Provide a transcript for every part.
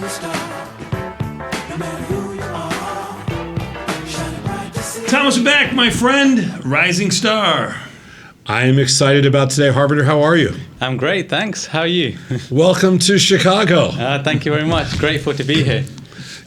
shining star. No matter who you are, shining bright to see. Thomas back, my friend, rising star. I am excited about today. Harbinger, how are you? I'm great, thanks. How are you? Welcome to Chicago. Thank you very much. Grateful to be here.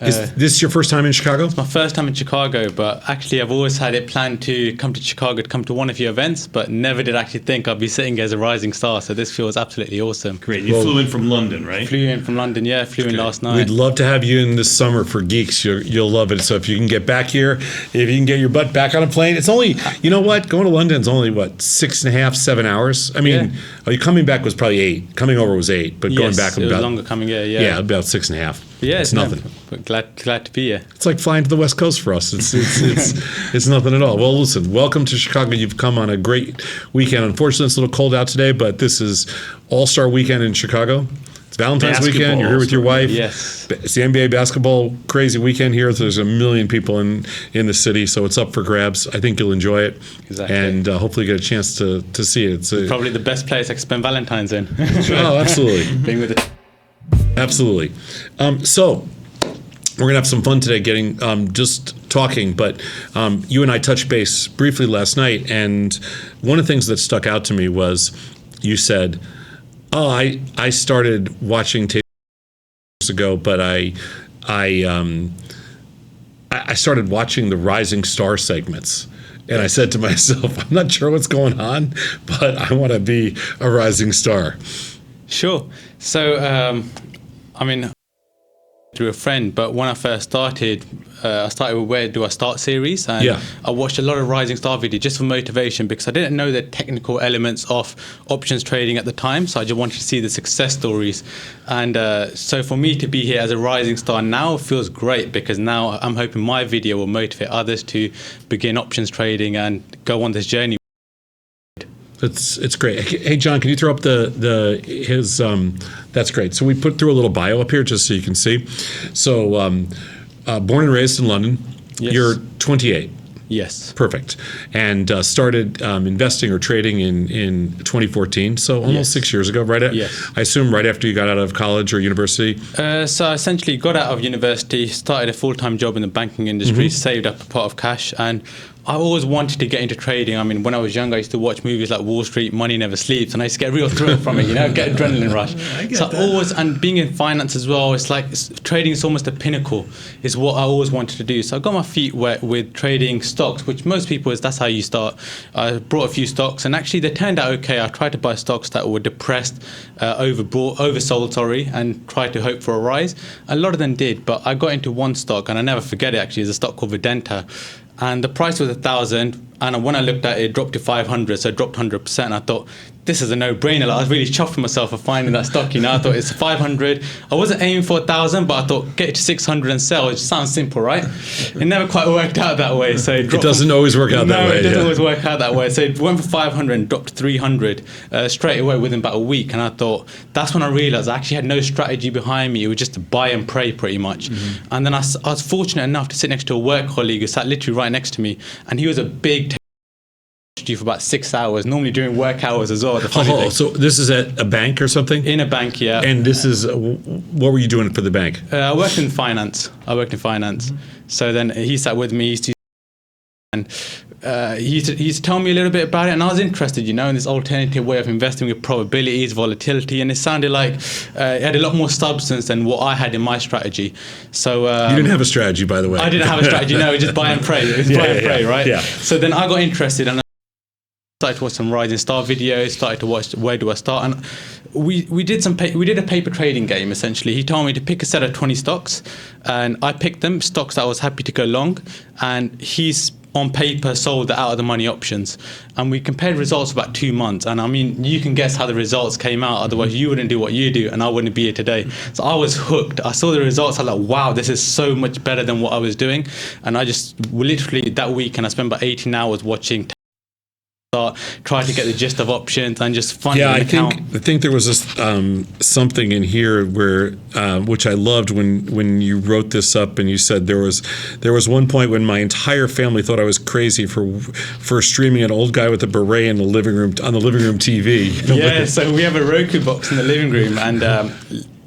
Is this your first time in Chicago? My first time in Chicago, but actually I've always had it planned to come to Chicago to come to one of your events, but never did actually think I'd be sitting as a rising star, so this feels absolutely awesome. Great. You flew in from London, right? Flew in from London, yeah, flew in last night. We'd love to have you in this summer for Geeks. You'll love it. So if you can get back here, if you can get your butt back on a plane, it's only, you know what, going to London's only, 6.5, 7 hours? I mean, coming back was probably 8. Coming over was 8, but going back it was about longer coming, yeah. Yeah, about 6.5. Yeah, it's nothing. But glad to be here. It's like flying to the West Coast for us. It's nothing at all. Well, listen, welcome to Chicago. You've come on a great weekend. Unfortunately, it's a little cold out today, but this is All-Star Weekend in Chicago. It's Valentine's weekend. You're here with your wife. Yes. It's the NBA basketball crazy weekend here. There's a million people in the city, so it's up for grabs. I think you'll enjoy it. Exactly. And hopefully get a chance to see it. It's probably the best place I can spend Valentine's in. Oh, absolutely. Being with it. Absolutely. So we're going to have some fun today getting just talking, but you and I touched base briefly last night, and one of the things that stuck out to me was you said, I started watching TV years ago, but I started watching the Rising Star segments. And I said to myself, I'm not sure what's going on, but I want to be a rising star. Sure. So, through a friend, but when I first started, I started with Where Do I Start series, and I watched a lot of Rising Star videos just for motivation, because I didn't know the technical elements of options trading at the time, so I just wanted to see the success stories. And so for me to be here as a rising star now feels great, because now I'm hoping my video will motivate others to begin options trading and go on this journey. It's great. Hey, John, can you throw up his? That's great. So we put through a little bio up here just so you can see. So born and raised in London. Yes. You're 28. Yes. Perfect. And started investing or trading in 2014. So almost 6 years ago, right? Yes. I assume right after you got out of college or university. So I essentially got out of university, started a full-time job in the banking industry, saved up a pot of cash, and I always wanted to get into trading. I mean, when I was young, I used to watch movies like Wall Street, Money Never Sleeps, and I used to get a real thrill from it, get adrenaline rush. And being in finance as well, it's like trading is almost the pinnacle, is what I always wanted to do. So I got my feet wet with trading stocks, which most people that's how you start. I brought a few stocks, and actually they turned out okay. I tried to buy stocks that were depressed, oversold, and tried to hope for a rise. A lot of them did, but I got into one stock, and I never forget it actually. It's a stock called Vedanta. And the price was 1,000, and when I looked at it, it dropped to 500, so it dropped 100%. I thought, this is a no-brainer. Like, I was really chuffed with myself for finding that stock. I thought it's 500. I wasn't aiming for 1,000, but I thought get it to 600 and sell. It sounds simple, right? It never quite worked out that way. So it doesn't always work out that way. No, it doesn't always work out that way. So it went for 500 and dropped to 300 straight away within about a week. And I thought, that's when I realized I actually had no strategy behind me. It was just to buy and pray pretty much. And then I was fortunate enough to sit next to a work colleague who sat literally right next to me, and he was a big for about 6 hours, normally during work hours as well. So this is at a bank or something? In a bank, yeah. And this is, what were you doing for the bank? I worked in finance. So then he sat with me, and he used to tell me a little bit about it, and I was interested, in this alternative way of investing with probabilities, volatility, and it sounded like it had a lot more substance than what I had in my strategy. So you didn't have a strategy, by the way. I didn't have a strategy. No, just buy and pray. Right? Yeah. So then I got interested, and started to watch some Rising Star videos, started to watch Where Do I Start, and we did a paper trading game essentially. He told me to pick a set of 20 stocks, and I picked them, stocks that I was happy to go long, and he's on paper sold the out of the money options, and we compared results for about 2 months, and I mean, you can guess how the results came out, otherwise you wouldn't do what you do and I wouldn't be here today. So I was hooked. I saw the results, I was like, wow, this is so much better than what I was doing, and I just literally that week, and I spent about 18 hours watching, try to get the gist of options and just fund an account. I think there was this something in here where which I loved when you wrote this up, and you said there was one point when my entire family thought I was crazy for streaming an old guy with a beret in the living room TV. Yeah, so we have a Roku box in the living room, and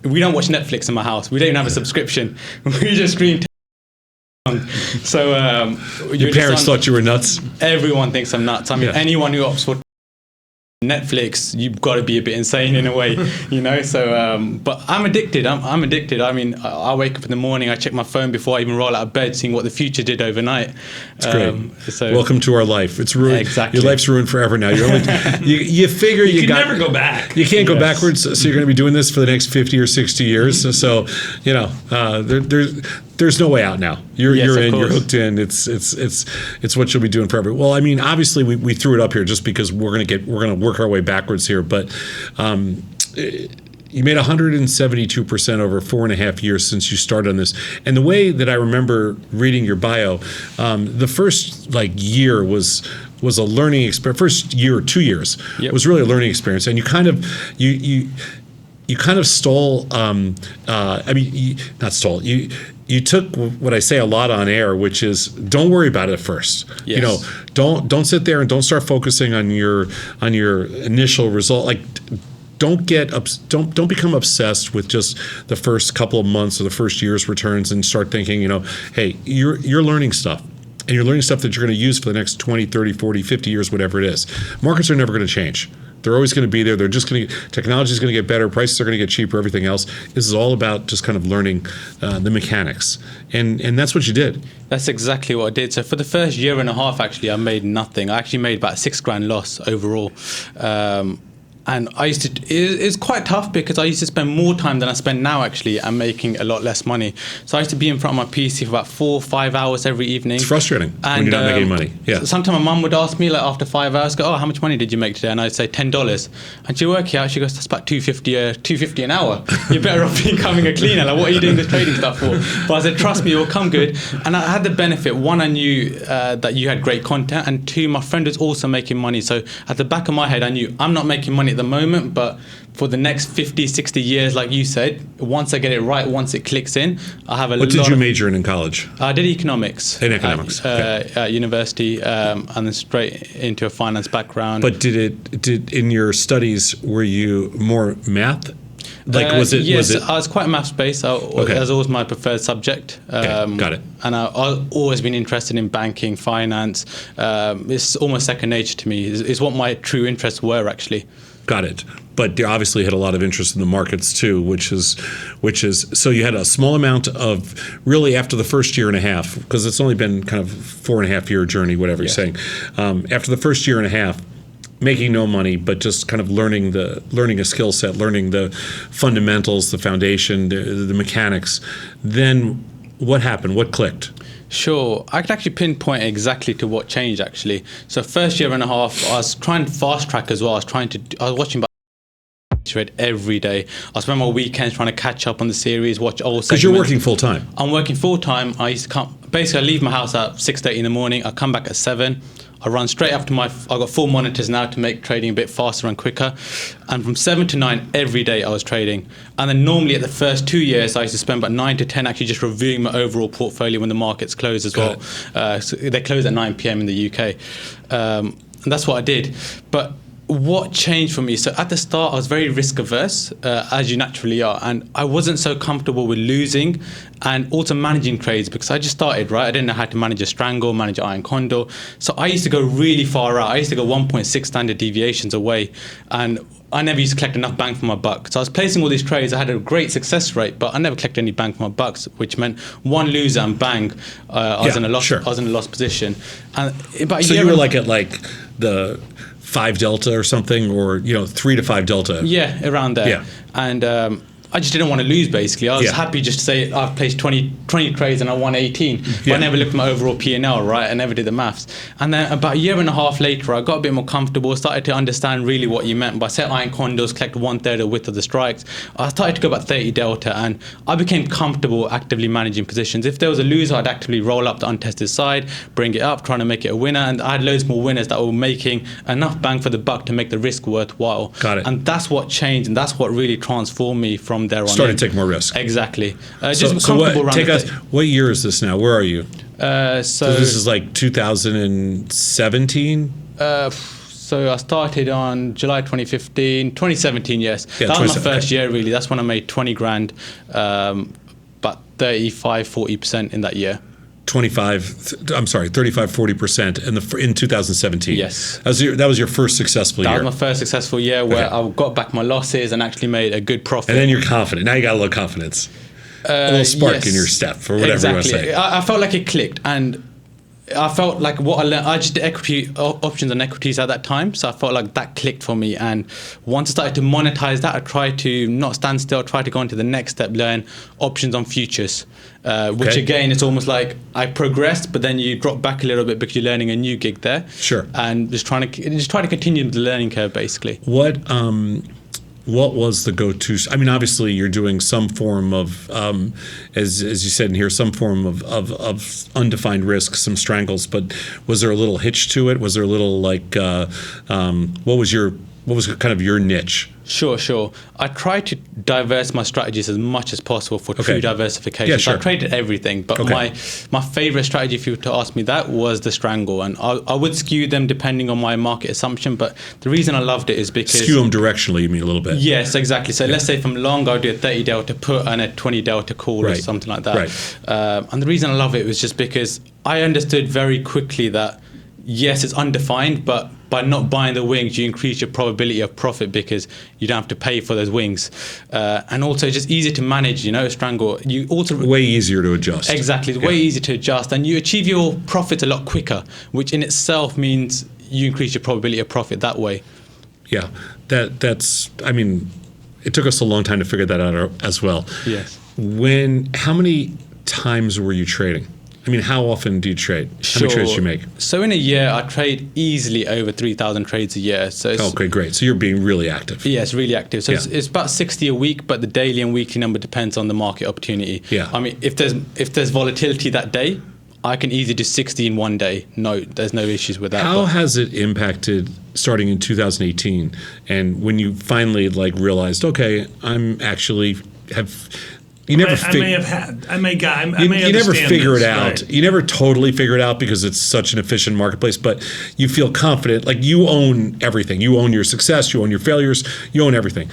we don't watch Netflix in my house. We don't even have a subscription. We just stream. So your parents thought you were nuts. Everyone thinks I'm nuts. I mean, Yeah. anyone who opts for Netflix, you've got to be a bit insane in a way, you know. So, but I'm addicted. I'm addicted. I mean, I wake up in the morning, I check my phone before I even roll out of bed, seeing what the future did overnight. It's great. So welcome to our life. It's ruined. Exactly. Your life's ruined forever now. You're only, you figure You can got, never go back. You can't go Yes. backwards, so you're going to be doing this for the next 50 or 60 years. So you know, there's no way out now. You're Yes, of in. You're course. hooked in. It's what you'll be doing forever. Well, I mean, obviously we threw it up here just because we're gonna work our way backwards here, but. You made 172% over 4.5 years since you started on this. And the way that I remember reading your bio, the first year was a learning experience. First year or 2 years Yep. was really a learning experience, and you kind of stole. Not stole. You took what I say a lot on air, which is don't worry about it at first. Yes. You know, don't sit there and don't start focusing on your initial result. Don't become obsessed with just the first couple of months or the first year's returns and start thinking, you know, hey, you're learning stuff. And you're learning stuff that you're going to use for the next 20, 30, 40, 50 years, whatever it is. Markets are never going to change. They're always going to be there. They're just going to, technology is going to get better. Prices are going to get cheaper, everything else. This is all about just kind of learning the mechanics. And that's what you did. That's exactly what I did. So for the first year and a half, actually, I made nothing. I actually made about $6,000 loss overall. And I used to, it's quite tough because I used to spend more time than I spend now actually and making a lot less money. So I used to be in front of my PC for about 4 or 5 hours every evening. It's frustrating when you're not making money. Yeah. Sometimes my mum would ask me after 5 hours, go, oh, how much money did you make today? And I'd say $10. And she'd work it out. She goes, that's about $250 an hour. You're better off becoming a cleaner. Like, what are you doing this trading stuff for? But I said, trust me, it will come good. And I had the benefit. One, I knew that you had great content. And two, my friend was also making money. So at the back of my head, I knew I'm not making money at the moment, but for the next 50, 60 years, like you said, once I get it right, once it clicks in, I have a lot. What did you major in college? I did economics. In economics, at university, and then straight into a finance background. But did in your studies, were you more math? Yes, I was quite maths based. Okay. That was always my preferred subject. Got it. And I've always been interested in banking, finance. It's almost second nature to me. It's what my true interests were actually. Got it. But you obviously had a lot of interest in the markets too, which is so you had a small amount of really after the first year and a half, because it's only been kind of 4.5 year journey, whatever you're saying. After the first year and a half, making no money, but just kind of learning a skill set, learning the fundamentals, the foundation, the mechanics. Then what happened? What clicked? Sure, I can actually pinpoint exactly to what changed actually. So first year and a half, I was trying to fast track as well. I was watching trade every day. I spend my weekends trying to catch up on the series, watch all segments. Because you're working full time. I'm working full time. I used to come, basically I leave my house at 6:30 in the morning. I come back at 7. I run straight after I've got 4 monitors now to make trading a bit faster and quicker. And from 7 to 9 every day I was trading. And then normally at the first 2 years I used to spend about 9 to 10 actually just reviewing my overall portfolio when the markets close as well. So they close at 9 p.m. in the UK. And that's what I did. But what changed for me? So at the start, I was very risk averse, as you naturally are, and I wasn't so comfortable with losing and also managing trades because I just started, right? I didn't know how to manage a strangle, manage an iron condor. So I used to go really far out. I used to go 1.6 standard deviations away, and I never used to collect enough bang for my buck. So I was placing all these trades. I had a great success rate, but I never collected any bang for my bucks, which meant one loser and bang, I was in a loss. Sure. I was in a loss position. And about So you were like at the 5 delta or something, or 3 to 5 delta. Yeah, around there. Yeah. And I just didn't want to lose, basically. I was happy just to say I've placed 20 trades and I won 18. But I never looked at my overall P&L, right? I never did the maths. And then about a year and a half later, I got a bit more comfortable, started to understand really what you meant by set iron condors, collect 1/3 of the width of the strikes. I started to go about 30 delta, and I became comfortable actively managing positions. If there was a loser, I'd actively roll up the untested side, bring it up, trying to make it a winner. And I had loads more winners that were making enough bang for the buck to make the risk worthwhile. Got it. And that's what changed, and that's what really transformed me from there on. Started to take more risk. Exactly. So what year is this now? Where are you? So this is like 2017? So I started on July 2015, 2017, yes. Yeah, that was my 2017, first year, really. That's when I made 20 grand, about 35-40% in that year. 35-40% in 2017. Yes. That was your first successful year. That was my first successful year where Okay. I got back my losses and actually made a good profit. And then you're confident. Now you got a little confidence. A little spark yes. in your step, or whatever you want to say. I felt like it clicked, and I felt like what I learned. I just did options and equities at that time, so I felt like that clicked for me. And once I started to monetize that, I tried to not stand still. I tried to go on to the next step, learn options on futures, which Okay. again, it's almost like I progressed, but then you drop back a little bit because you're learning a new gig there. Sure. And just try to continue the learning curve, basically. What was the go-to? I mean, obviously, you're doing some form of, as you said in here, some form of undefined risk, some strangles. But was there a little hitch to it? Was there a little what was kind of your niche? Sure. I try to diverse my strategies as much as possible for true diversification. Yeah, sure. So I traded everything, but my favorite strategy, if you were to ask me that, was the strangle. And I would skew them depending on my market assumption, but the reason I loved it is because... Skew them directionally, you mean a little bit? Yes, exactly. So let's say from long, I'll do a 30 delta put and a 20 delta call or something like that. Right. And the reason I love it was just because I understood very quickly that, yes, it's undefined, but by not buying the wings, you increase your probability of profit because you don't have to pay for those wings. And also just easier to manage, strangle. You also way easier to adjust. Exactly. It's way easier to adjust, and you achieve your profits a lot quicker, which in itself means you increase your probability of profit that way. Yeah, that's. I mean, it took us a long time to figure that out as well. Yes. How many times were you trading? I mean, how often do you trade? How many trades do you make? So in a year, I trade easily over 3,000 trades a year. So okay, great. So you're being really active. Yes, really active. So it's about 60 a week, but the daily and weekly number depends on the market opportunity. Yeah. I mean, if there's volatility that day, I can easily do 60 in one day. No, there's no issues with that. How has it impacted starting in 2018, and when you finally realized, okay, I'm actually have. You never figure it out. Right. You never totally figure it out because it's such an efficient marketplace, but you feel confident, like you own everything. You own your success, you own your failures, you own everything.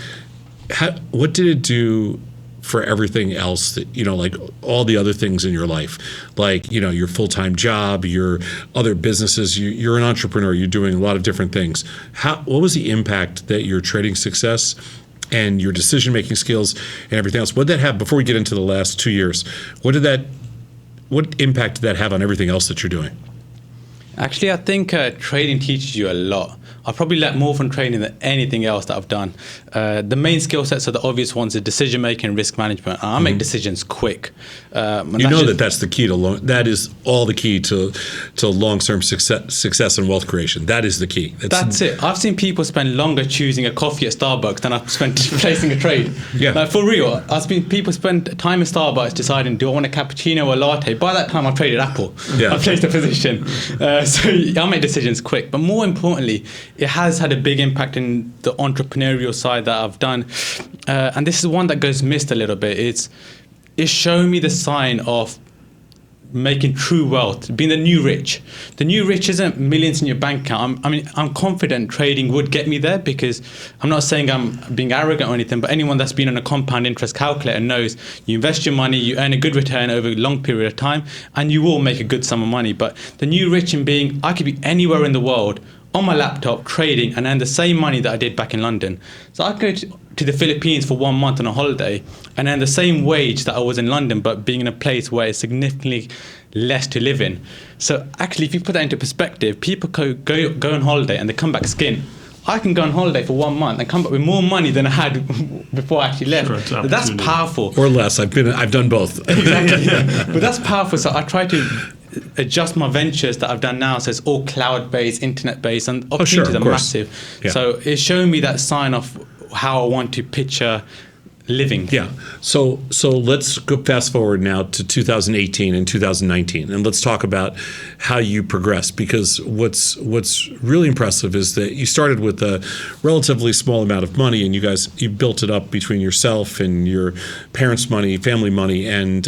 What did it do for everything else that, like all the other things in your life, like, your full-time job, your other businesses, you're an entrepreneur, you're doing a lot of different things. What was the impact that your trading success and your decision-making skills and everything else, what did that have, before we get into the last 2 years, what impact did that have on everything else that you're doing? Actually, I think trading teaches you a lot. I've probably learned more from trading than anything else that I've done. The main skill sets are the obvious ones: are decision making and risk management. I make decisions quick. That's the key to that is all the key to long-term success and wealth creation. That is the key. That's it. I've seen people spend longer choosing a coffee at Starbucks than I've spent placing a trade. Yeah. Like, for real, I've seen people spend time at Starbucks deciding, do I want a cappuccino or a latte? By that time, I've traded Apple. Yeah. I've placed a position. So I make decisions quick. But more importantly, it has had a big impact in the entrepreneurial side that I've done. And this is one that goes missed a little bit. It's showing me the sign of making true wealth, being the new rich. The new rich isn't millions in your bank account. I'm confident trading would get me there, because I'm not saying I'm being arrogant or anything, but anyone that's been on a compound interest calculator knows you invest your money, you earn a good return over a long period of time, and you will make a good sum of money. But the new rich in being, I could be anywhere in the world on my laptop trading and earn the same money that I did back in London. So I could go to the Philippines for 1 month on a holiday and earn the same wage that I was in London, but being in a place where it's significantly less to live in. So actually, if you put that into perspective, people go on holiday and they come back skint. I can go on holiday for 1 month and come back with more money than I had before I actually left. That's powerful. Or less. I've done both. Exactly. Yeah. But that's powerful. So I try to adjust my ventures that I've done now, so it's all cloud-based, internet-based, and opportunities are massive. Yeah. So it's showing me that sign of how I want to picture living. Yeah. So let's go fast forward now to 2018 and 2019, and let's talk about how you progressed. Because what's really impressive is that you started with a relatively small amount of money, and you built it up between yourself and your parents' money, family money, and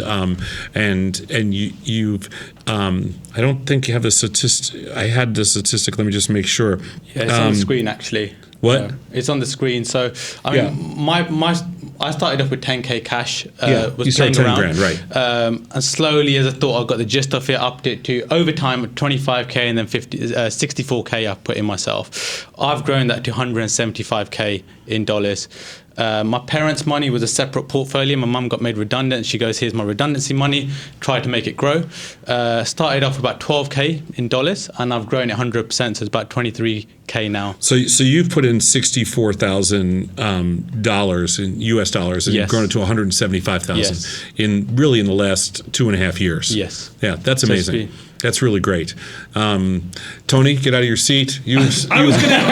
you've. I don't think you have the statistic. I had the statistic. Let me just make sure. Yeah, it's on the screen actually. What? It's on the screen. So I mean, I started off with 10k cash. Was you started playing 10 around, grand, right? And slowly, as I thought, I got the gist of it, upped it to over time 25k, and then 64k I put in myself. I've grown that to 175k in dollars. My parents' money was a separate portfolio. My mum got made redundant. She goes, here's my redundancy money. Tried to make it grow. Started off about 12k in dollars, and I've grown it 100%. So it's about 23k now. So you've put in $64,000 in U.S. dollars, and Yes. you've grown it to 175,000 Yes. in the last 2.5 years. Yes. Yeah, that's amazing. Just That's really great. Tony, get out of your seat. gonna-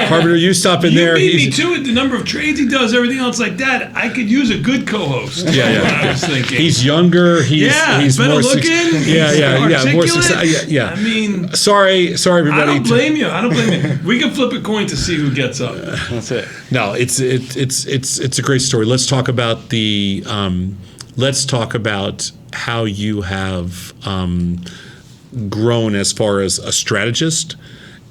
Carpenter, you stop in You there. beat me to it. The number of trades he does, everything else like that. I could use a good co-host. Yeah. I was thinking. He's younger. He's better more looking. more articulate. yeah. I mean, Sorry, everybody. I don't blame you. We can flip a coin to see who gets up. That's it. No, it's a great story. Let's talk about how you have grown as far as a strategist,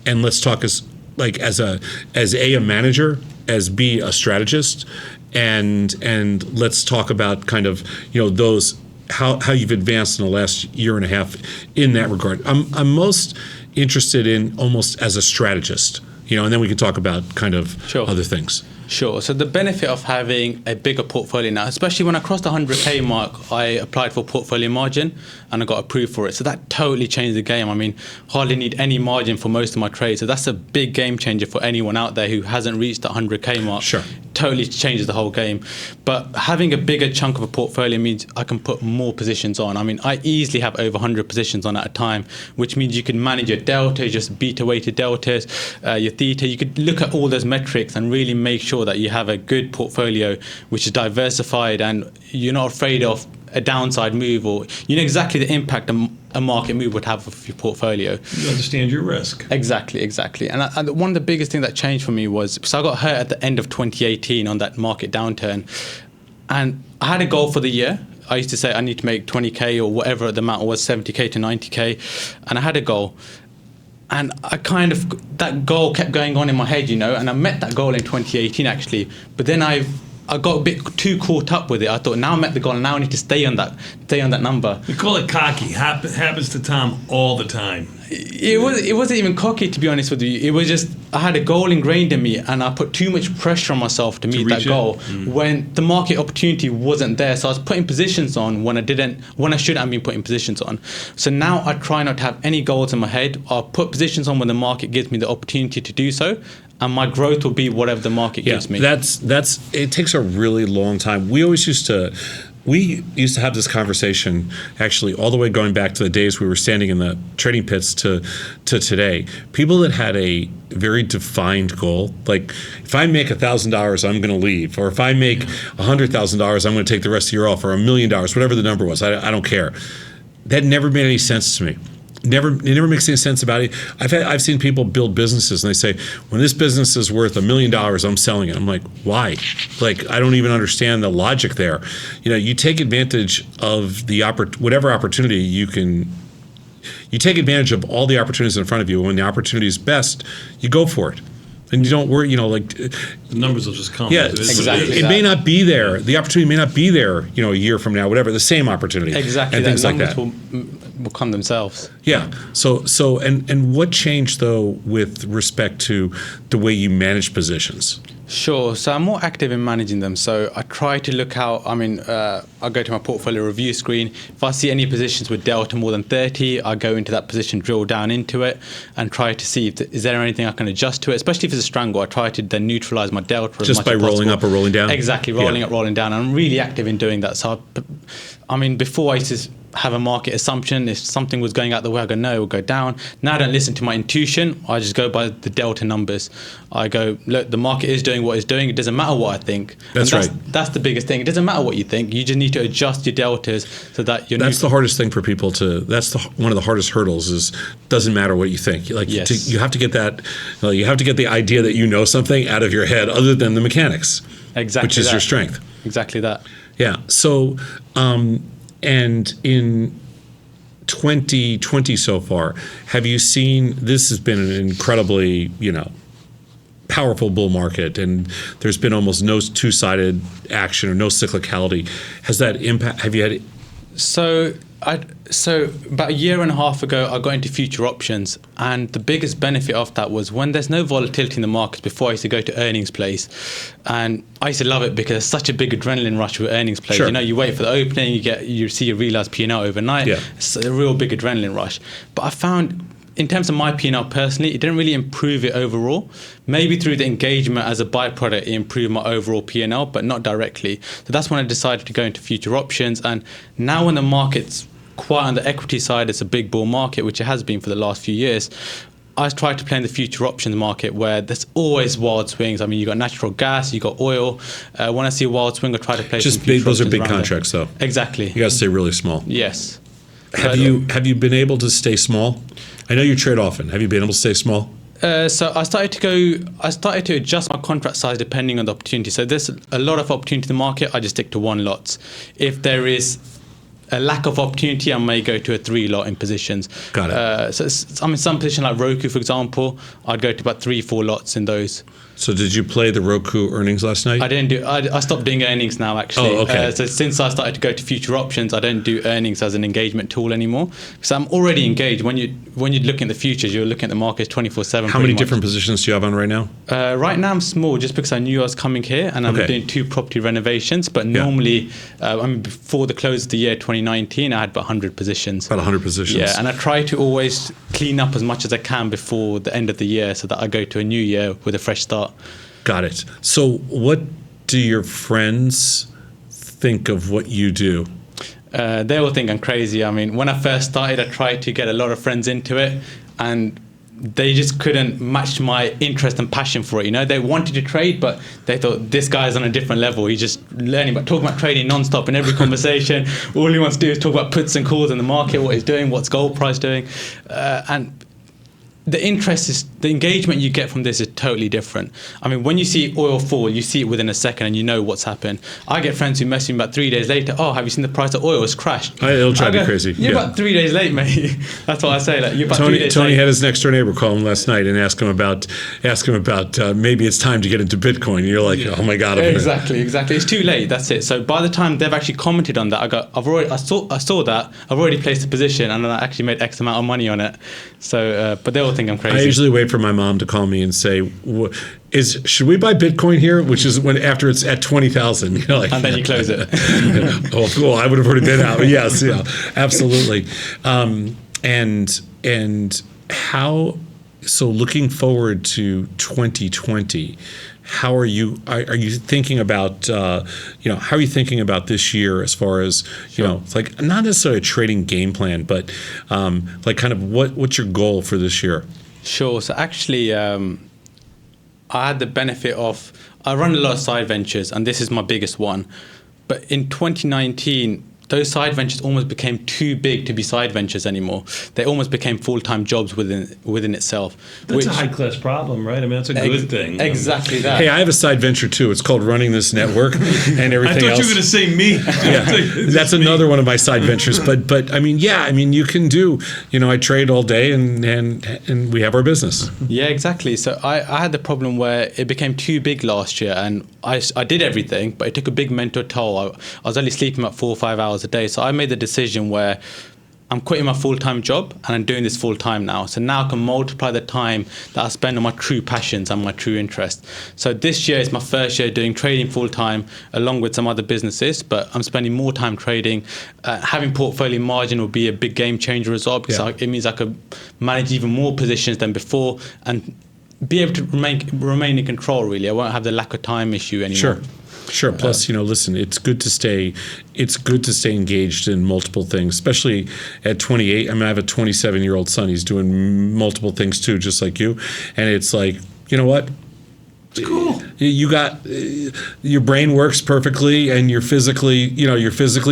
and let's talk as a manager, as B, a strategist, and let's talk about kind of those how you've advanced in the last year and a half in that regard. I'm most interested in almost as a strategist, and then we can talk about kind of Sure. other things. Sure. So the benefit of having a bigger portfolio now, especially when I crossed the 100k mark, I applied for portfolio margin and I got approved for it. So that totally changed the game. I mean, hardly need any margin for most of my trades. So that's a big game changer for anyone out there who hasn't reached the 100k mark. Sure. Totally changes the whole game. But having a bigger chunk of a portfolio means I can put more positions on. I mean, I easily have over 100 positions on at a time, which means you can manage your delta, just beta weighted deltas, your theta. You could look at all those metrics and really make sure that you have a good portfolio which is diversified, and you're not afraid of a downside move, or you know exactly the impact a market move would have of your portfolio. You understand your risk. Exactly. And one of the biggest things that changed for me was, because I got hurt at the end of 2018 on that market downturn, and I had a goal for the year. I used to say I need to make 20k or whatever the amount was, 70k to 90k, and I had a goal. And that goal kept going on in my head, and I met that goal in 2018 actually. But then I got a bit too caught up with it. I thought, now I met the goal, and now I need to stay on that number. We call it cocky. Happens to Tom all the time. It wasn't even cocky, to be honest with you. It was just I had a goal ingrained in me, and I put too much pressure on myself to meet that reach it? goal when the market opportunity wasn't there. So I was putting positions on when I shouldn't have been putting positions on. So now I try not to have any goals in my head. I'll put positions on when the market gives me the opportunity to do so, and my growth will be whatever the market gives me. That's it takes a really long time. We used to have this conversation actually all the way going back to the days we were standing in the trading pits to today. People that had a very defined goal, like if I make $1,000, I'm going to leave, or if I make $100,000, I'm going to take the rest of the year off, or $1 million, whatever the number was. I don't care. That never made any sense to me. It never makes any sense about it. I've seen people build businesses and they say, when this business is worth $1 million, I'm selling it. I'm like, why? Like, I don't even understand the logic there. You take advantage of whatever opportunity you can. You take advantage of all the opportunities in front of you. When the opportunity is best, you go for it. And you don't worry, The numbers will just come. Yeah, Exactly. It may not be there. The opportunity may not be there, a year from now, whatever, the same opportunity. Exactly. And things like that. Will come themselves. Yeah. So what changed though with respect to the way you manage positions? Sure. So I'm more active in managing them. So I try to look out. I go to my portfolio review screen. If I see any positions with delta more than 30, I go into that position, drill down into it, and try to see is there anything I can adjust to it. Especially if it's a strangle, I try to then neutralize my delta as Just much by as rolling possible. up or rolling down? Exactly, rolling up, rolling down. I'm really active in doing that. So before I used to have a market assumption. If something was going out the way, I go, no, it will go down. Now I don't listen to my intuition. I just go by the delta numbers. I go, look, the market is doing what it's doing. It doesn't matter what I think. That's right. That's the biggest thing. It doesn't matter what you think. You just need to adjust your deltas so that you're. That's the hardest thing for people to. That's one of the hardest hurdles. Is doesn't matter what you think. Like Yes. you have to get that. You have to get the idea that you know something out of your head, other than the mechanics. Exactly. Which is your strength. Exactly that. Yeah. So, and in 2020 so far, have you seen? This has been an incredibly, powerful bull market, and there's been almost no two-sided action or no cyclicality. Has that impact? Have you had? So about a year and a half ago, I got into future options, and the biggest benefit of that was when there's no volatility in the markets. Before, I used to go to earnings plays, and I used to love it because there's such a big adrenaline rush with earnings plays. Sure. You wait for the opening, you see your realized P&L overnight. Yeah. It's a real big adrenaline rush. But I found, in terms of my P&L personally, it didn't really improve it overall. Maybe through the engagement as a byproduct, it improved my overall P&L, but not directly. So that's when I decided to go into future options. And now when the market's quite on the equity side, it's a big bull market, which it has been for the last few years. I try to play in the future options market where there's always wild swings. I mean, you got natural gas, you got oil. When I see a wild swing, I try to play some Just future big. Those are options big around contracts, it. though. Exactly. You got to stay really small. Yes. Have you been able to stay small? I know you trade often. Have you been able to stay small? So I started to adjust my contract size depending on the opportunity. So there's a lot of opportunity in the market, I just stick to 1 lot. If there is a lack of opportunity, I may go to a 3 lot in positions. Got it. So I'm in some position like Roku, for example, I'd go to about 3-4 lots in those. So did you play the Roku earnings last night? I didn't do. I stopped doing earnings now. Actually, Oh, okay. So since I started to go to future options, I don't do earnings as an engagement tool anymore. So I'm already engaged. When you're looking at the futures, you're looking at the markets 24/7. How many different positions do you have on right now? Right now I'm small, just because I knew I was coming here, and I'm Okay. doing 2 property renovations. But normally, before the close of the year 2019, I had about 100 positions. About 100 positions. Yeah, and I try to always clean up as much as I can before the end of the year, so that I go to a new year with a fresh start. Got it. So what do your friends think of what you do? They all think I'm crazy. I mean, when I first started, I tried to get a lot of friends into it, and they just couldn't match my interest and passion for it. They wanted to trade, but they thought, this guy's on a different level. He's just talking about trading nonstop in every conversation. All he wants to do is talk about puts and calls in the market, what he's doing, what's gold price doing, and the interest is, the engagement you get from this is totally different. I mean, when you see oil fall, you see it within a second and you know what's happened. I get friends who message me about 3 days later, oh, have you seen the price of oil? It's crashed. It'll drive me crazy. You're about 3 days late, mate. That's what I say. Like, you're about 3 days Tony late. had his next door neighbor call him last night and ask him about maybe it's time to get into Bitcoin. And you're like, oh my God. Exactly. It's too late. That's it. So by the time they've actually commented on that, I saw that. I've already placed a position, and I actually made X amount of money on it. So, but they all think I'm crazy. I usually wait for my mom to call me and say, should we buy Bitcoin here? Which is when after it's at 20,000. And then you close it. Oh, cool. I would have already been out. But yes, yeah, absolutely. And how? So looking forward to 2020. How are you? Are you thinking about? How are you thinking about this year as far as like not necessarily a trading game plan, but like kind of what's your goal for this year? Sure. So actually, I had the benefit of, I run a lot of side ventures, and this is my biggest one. But in 2019, those side ventures almost became too big to be side ventures anymore. They almost became full-time jobs within itself. That's a high-class problem, right? I mean, that's a good thing. Exactly that. Hey, I have a side venture too. It's called running this network and everything else. I thought you were going to say me. Yeah, that's another one of my side ventures. But I mean, you can do. I trade all day and we have our business. Yeah, exactly. So I had the problem where it became too big last year, and I did everything, but it took a big mental toll. I was only sleeping about 4 or 5 hours a day. So I made the decision where I'm quitting my full-time job and I'm doing this full-time now. So now I can multiply the time that I spend on my true passions and my true interests. So this year is my first year doing trading full-time along with some other businesses, but I'm spending more time trading. Having portfolio margin will be a big game changer as well, because it means I could manage even more positions than before and be able to remain in control, really. I won't have the lack of time issue anymore. Sure. Sure. Plus, listen, it's good to stay engaged in multiple things, especially at 28. I mean, I have a 27-year-old son. He's doing multiple things too, just like you. And it's like, you know what? It's cool. You got your brain works perfectly, and you're physically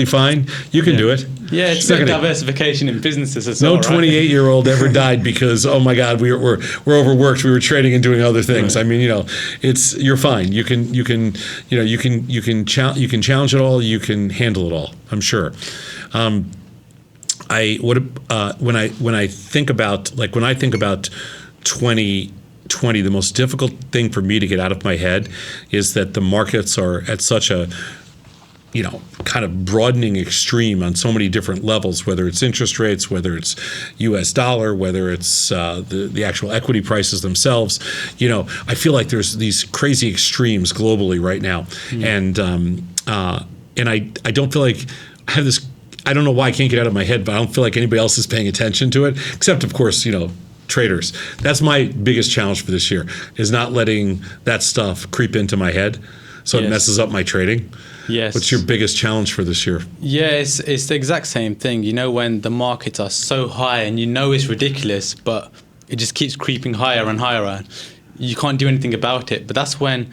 fine. You can do it. Yeah, it's a diversification in businesses as no well. No 28-year-old ever died because, oh my God, we're overworked. We were trading and doing other things. Right. I mean, you're fine. You can challenge it all. You can handle it all. I'm sure. When I think about 2020, the most difficult thing for me to get out of my head is that the markets are at such a kind of broadening extreme on so many different levels, whether it's interest rates, whether it's US dollar, whether it's the actual equity prices themselves. I feel like there's these crazy extremes globally right now. And I don't feel like I have this, I don't know why I can't get out of my head, but I don't feel like anybody else is paying attention to it, except of course, traders. That's my biggest challenge for this year, is not letting that stuff creep into my head so it messes up my trading. Yes. What's your biggest challenge for this year? Yeah, it's the exact same thing. When the markets are so high and it's ridiculous, but it just keeps creeping higher and higher, and you can't do anything about it. But that's when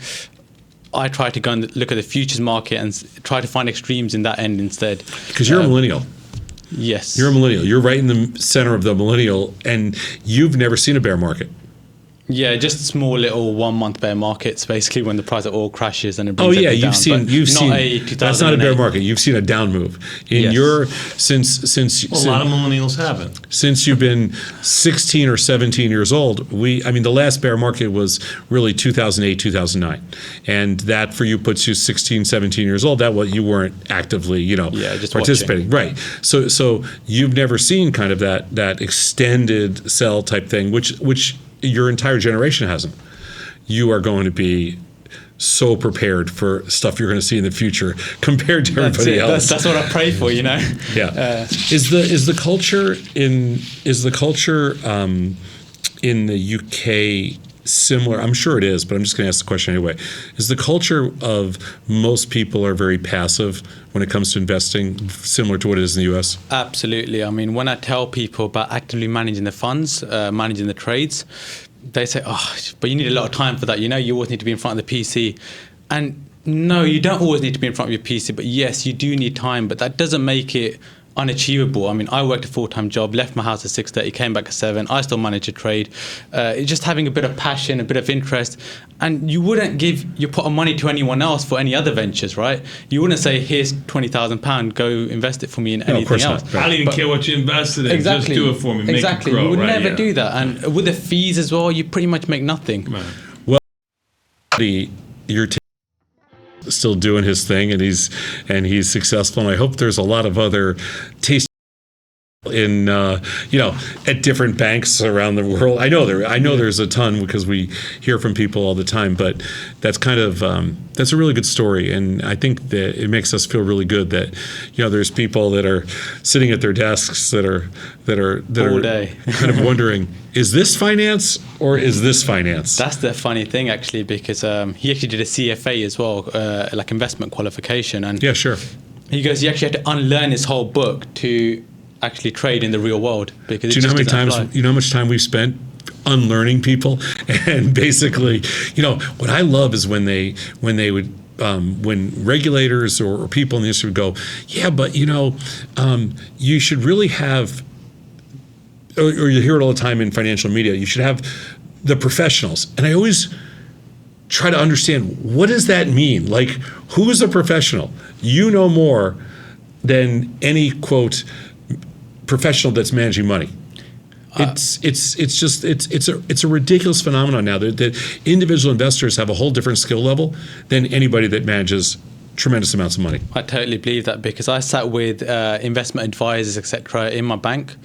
I try to go and look at the futures market and try to find extremes in that end instead. Because you're a millennial. Yes. You're a millennial. You're right in the center of the millennial, and you've never seen a bear market. Yeah, just small little 1 month bear markets, basically when the price of oil crashes and it brings everything down. You've seen. A that's not a bear market. You've seen a down move in your since a lot of millennials haven't. Since you've been 16 or 17 years old. The last bear market was really 2008, 2009, and that for you puts you 16, 17 years old. That you weren't actively just participating, watching. right? So you've never seen kind of that extended sell type thing, which your entire generation hasn't. You are going to be so prepared for stuff you're going to see in the future compared to everybody else. That's what I pray for, Yeah. Is the culture in the UK similar? I'm sure it is, but I'm just going to ask the question anyway. Is the culture of most people are very passive when it comes to investing similar to what it is in the US? Absolutely. When I tell people about actively managing the funds, managing the trades, they say, but you need a lot of time for that. You always need to be in front of the PC. And no, you don't always need to be in front of your PC, but yes, you do need time, but that doesn't make it unachievable. I worked a full-time job, left my house at 6:30, came back at 7. I still manage a trade. It's just having a bit of passion, a bit of interest, and you wouldn't give your pot of money to anyone else for any other ventures, right? You wouldn't say, "Here's £20,000, go invest it for me in anything else." Right. I don't even care what you invested in. Exactly. Just do it for me. Make it grow. You would right? never do that, and with the fees as well, you pretty much make nothing. Right. Well, you're still doing his thing, and he's successful, and I hope there's a lot of other tasty in at different banks around the world. I know there's a ton because we hear from people all the time, but that's kind of that's a really good story, and I think that it makes us feel really good that there's people that are sitting at their desks that are all day kind of wondering, is this finance or is this finance? That's the funny thing, actually, because he actually did a CFA as well, like investment qualification, and yeah, sure. He goes, he actually had to unlearn his whole book to actually trade in the real world, because do you know how much time we've spent unlearning people? And basically, what I love is when regulators or people in the industry would go, yeah, but you should really have, or you hear it all the time in financial media, you should have the professionals. And I always try to understand, what does that mean? Like, who is a professional? You know more than any, quote, professional that's managing money. It's a ridiculous phenomenon now that individual investors have a whole different skill level than anybody that manages tremendous amounts of money. I totally believe that, because I sat with investment advisors, etc., in my bank,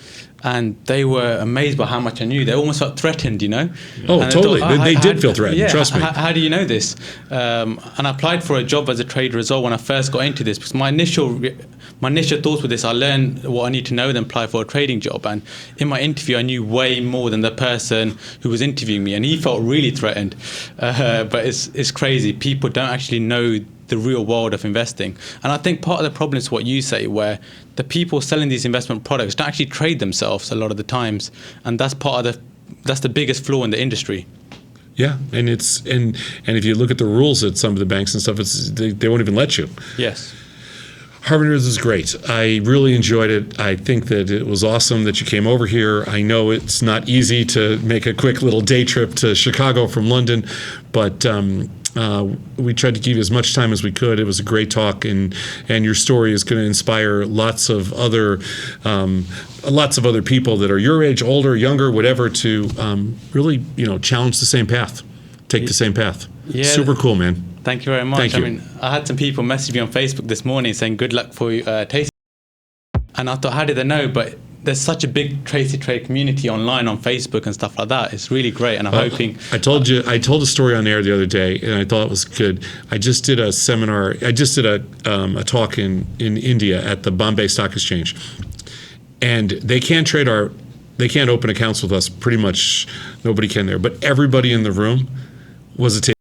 and they were amazed by how much I knew. They almost felt threatened, Oh, and totally. They did feel threatened, yeah, trust me. How do you know this? And I applied for a job as a trader as well when I first got into this, because my initial thoughts with this, I learned what I need to know, then apply for a trading job. And in my interview, I knew way more than the person who was interviewing me, and he felt really threatened. But it's crazy. People don't actually know the real world of investing. And I think part of the problem is what you say, where the people selling these investment products don't actually trade themselves a lot of the times, and that's the biggest flaw in the industry. Yeah, and if you look at the rules at some of the banks and stuff, they won't even let you. Yes. Harvinders is great. I really enjoyed it. I think that it was awesome that you came over here. I know it's not easy to make a quick little day trip to Chicago from London, but we tried to give you as much time as we could. It was a great talk, and your story is going to inspire lots of other people that are your age, older, younger, whatever, to really challenge the same path, take the same path. Yeah. Super cool, man. Thank you very much. Thank you. I mean, I had some people message me on Facebook this morning saying good luck for Tasty. And I thought, how did they know? But there's such a big Tasty Trade community online on Facebook and stuff like that. It's really great, and I'm hoping. I told a story on air the other day, and I thought it was good. I just did a seminar. I just did a talk in India at the Bombay Stock Exchange, and they can't open accounts with us. Pretty much nobody can there, but everybody in the room was a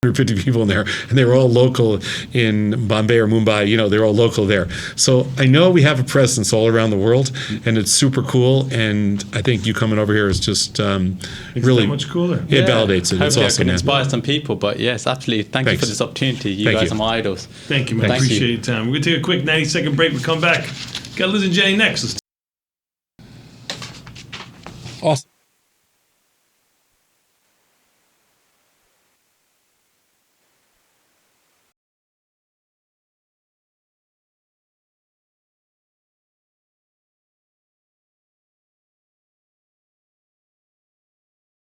150 people in there, and they were all local in Bombay or Mumbai. They're all local there. So I know we have a presence all around the world, and it's super cool. And I think you coming over here is just really that much cooler. It validates it. It's Hopefully awesome, I can man. inspire some people. But yes, absolutely. Thank you Thanks. for this opportunity. You Thank guys you. are my idols. Thank you, man. Thank Appreciate you. your time. We're going to take a quick 90-second break. We'll come back. Got Liz and Jenny next. Let's